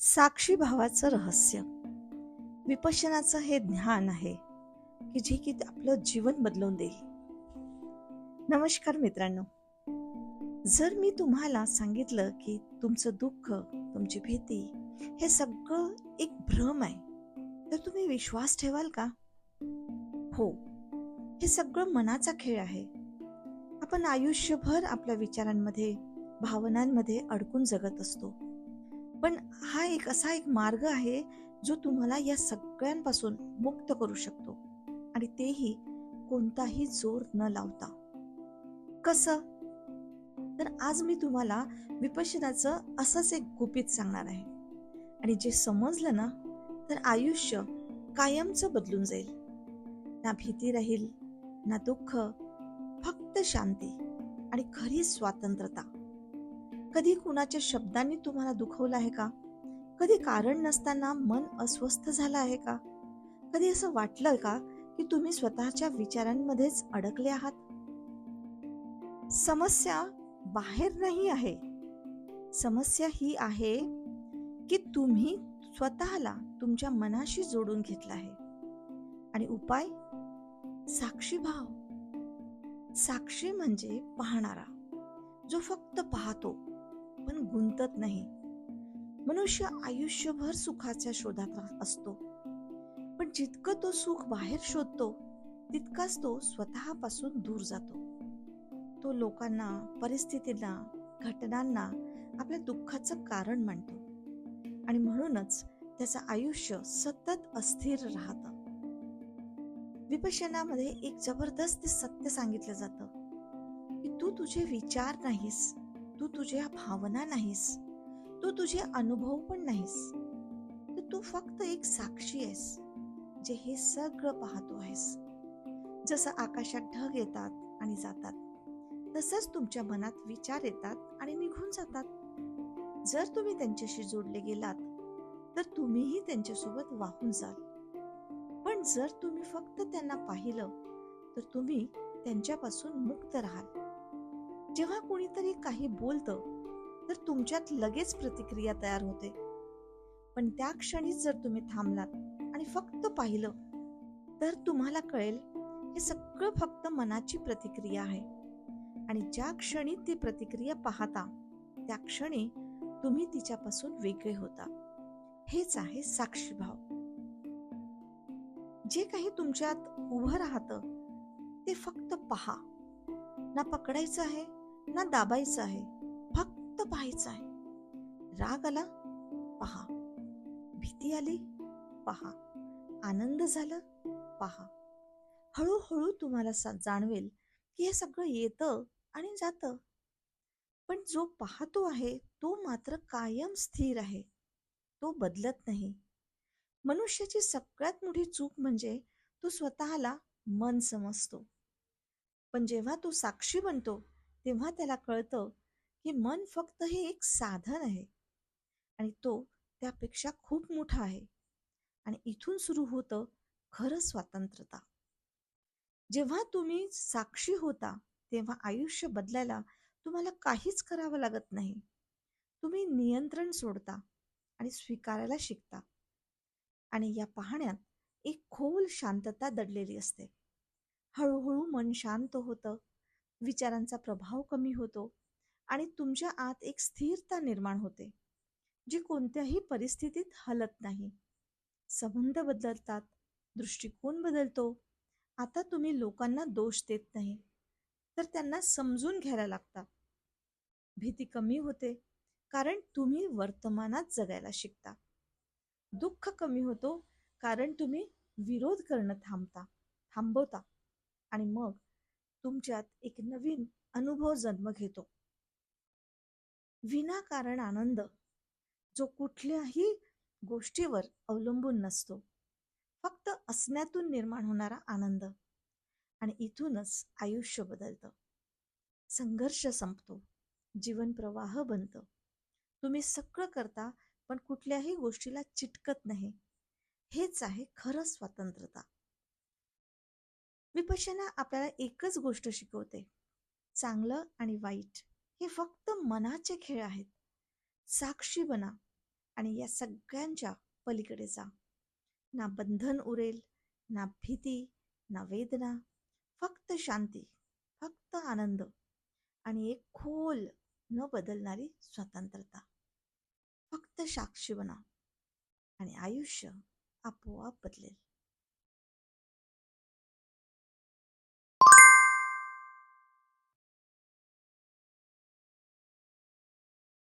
साक्षी भावाचं रहस्य विपश्यनाचं हे ज्ञान आहे की जे की आपलं जीवन बदलवून देईल. नमस्कार मित्रांनो, जर मी तुम्हाला सांगितलं की तुमचं दुःख, तुमची भीती हे सगळं एक भ्रम आहे, तर तुम्ही विश्वास ठेवाल का? हो, हे सगळं मनाचा खेळ आहे. आपण आयुष्यभर आपल्या विचारांमध्ये, भावनांमध्ये अडकून जगत असतो. पण हा एक असा एक मार्ग आहे जो तुम्हाला या सगळ्यांपासून मुक्त करू शकतो, आणि तेही कोणताही जोर न लावता. कसं? तर आज मी तुम्हाला विपश्यनाचं असंच एक गुपित सांगणार आहे, आणि जे समजलं ना, तर आयुष्य कायमचं बदलून जाईल. ना भीती राहील, ना दुःख, फक्त शांती आणि खरी स्वातंत्र्यता. कधी कुणाच्या शब्दांनी तुम्हाला दुखवलं आहे का? कधी कारण नसताना मन अस्वस्थ झालं आहे का? कधी असं वाटलं का की तुम्ही स्वतःच्या विचारांमध्येच अडकले आहात? समस्या बाहेर नाही आहे. समस्या ही आहे की तुम्ही स्वतःला तुमच्या मनाशी जोडून घेतलं आहे. आणि उपाय? साक्षी भाव. साक्षी म्हणजे पाहणारा, जो फक्त पाहतो पण गुंतत नाही. मनुष्य आयुष्यभर सुखाच्या शोधात असतो, पण जितकं तो सुख बाहेर शोधतो तितकाच तो स्वतःपासून दूर जातो. तो लोकांना, परिस्थितींना, घटनांना आपल्या दुःखाचं कारण मानतो, आणि म्हणूनच त्याचं आयुष्य सतत अस्थिर राहतं. विपश्यनामध्ये एक जबरदस्त सत्य सांगितलं जातं की तू तुझे विचार नाहीस, तू तुझ्या भावना नाहीस, तू तुझे अनुभव पण नाहीस, तर तू फक्त एक साक्षी आहेस, जे हे सगळं पाहतो आहेस. जसं आकाशात ढग येतात आणि जातात, तसंच तुमच्या मनात विचार येतात आणि निघून जातात. जर तुम्ही त्यांच्याशी जोडले गेलात तर तुम्हीही त्यांच्यासोबत वाहून जाल. पण जर तुम्ही फक्त त्यांना पाहिलं तर तुम्ही त्यांच्यापासून मुक्त राहाल. जेव्हा कोणीतरी काही बोलतं तर तुमच्यात लगेच प्रतिक्रिया तयार होते, पण त्या क्षणीच जर तुम्ही थांबलात आणि फक्त पाहिलं तर तुम्हाला कळेल हे सगळं फक्त मनाची प्रतिक्रिया आहे. आणि ज्या क्षणी ती प्रतिक्रिया पाहता त्या क्षणी तुम्ही तिच्यापासून वेगळे होता. हेच आहे साक्षीभाव. जे काही तुमच्यात उभं राहतं ते फक्त पहा. ना पकडायचं आहे, ना दाबायचं आहे, फक्त पाहायचं आहे. राग आला, पहा. भीती आली, पहा. आनंद झाला, पहा. हळूहळू तुम्हाला जाणवेल की हे सगळं येतं आणि जातं, पण जो पाहतो आहे तो मात्र कायम स्थिर आहे. तो बदलत नाही. मनुष्याची सगळ्यात मोठी चूक म्हणजे तो स्वतःला मन समजतो. पण जेव्हा तो साक्षी बनतो तेव्हा त्याला कळतं की मन फक्त हे एक साधन आहे, आणि तो त्यापेक्षा खूप मोठा आहे. आणि इथून सुरू होतं खरं स्वातंत्र्यता. जेव्हा तुम्ही साक्षी होता तेव्हा आयुष्य बदलायला तुम्हाला काहीच करावं लागत नाही. तुम्ही नियंत्रण सोडता आणि स्वीकारायला शिकता. आणि या पाहण्यात एक खोल शांतता दडलेली असते. हळूहळू मन शांत होतं, विचारांचा प्रभाव कमी होतो, आणि तुमच्या आत एक स्थिरता निर्माण होते, जी कोणत्याही परिस्थितीत हलत नाही. संबंध बदलतात, दृष्टिकोन बदलतो. आता तुम्ही लोकांना दोष देत नाही, तर त्यांना समजून घ्यायला लागता. भीती कमी होते, कारण तुम्ही वर्तमानात जगायला शिकता. दुःख कमी होतो, कारण तुम्ही विरोध करणं थांबवता. आणि मग तुमच्यात एक नवीन अनुभव जन्म घेतो. विनाकारण आनंद, जो कुठल्याही गोष्टीवर अवलंबून नसतो, फक्त असण्यातून निर्माण होणारा आनंद. आणि इथूनच आयुष्य बदलतं. संघर्ष संपतो, जीवन प्रवाह बनतं. तुम्ही सगळं करता पण कुठल्याही गोष्टीला चिटकत नाही. हेच आहे खरं स्वातंत्र्यता. विपश्यना आपल्याला एकच गोष्ट शिकवते: चांगलं आणि वाईट हे फक्त मनाचे खेळ आहेत. साक्षी बना, आणि या सगळ्यांच्या पलीकडे जा. ना बंधन उरेल, ना भीती, ना वेदना, फक्त शांती, फक्त आनंद आणि एक खोल न बदलणारी स्वतंत्रता. फक्त साक्षी बना आणि आयुष्य आपोआप बदलेल.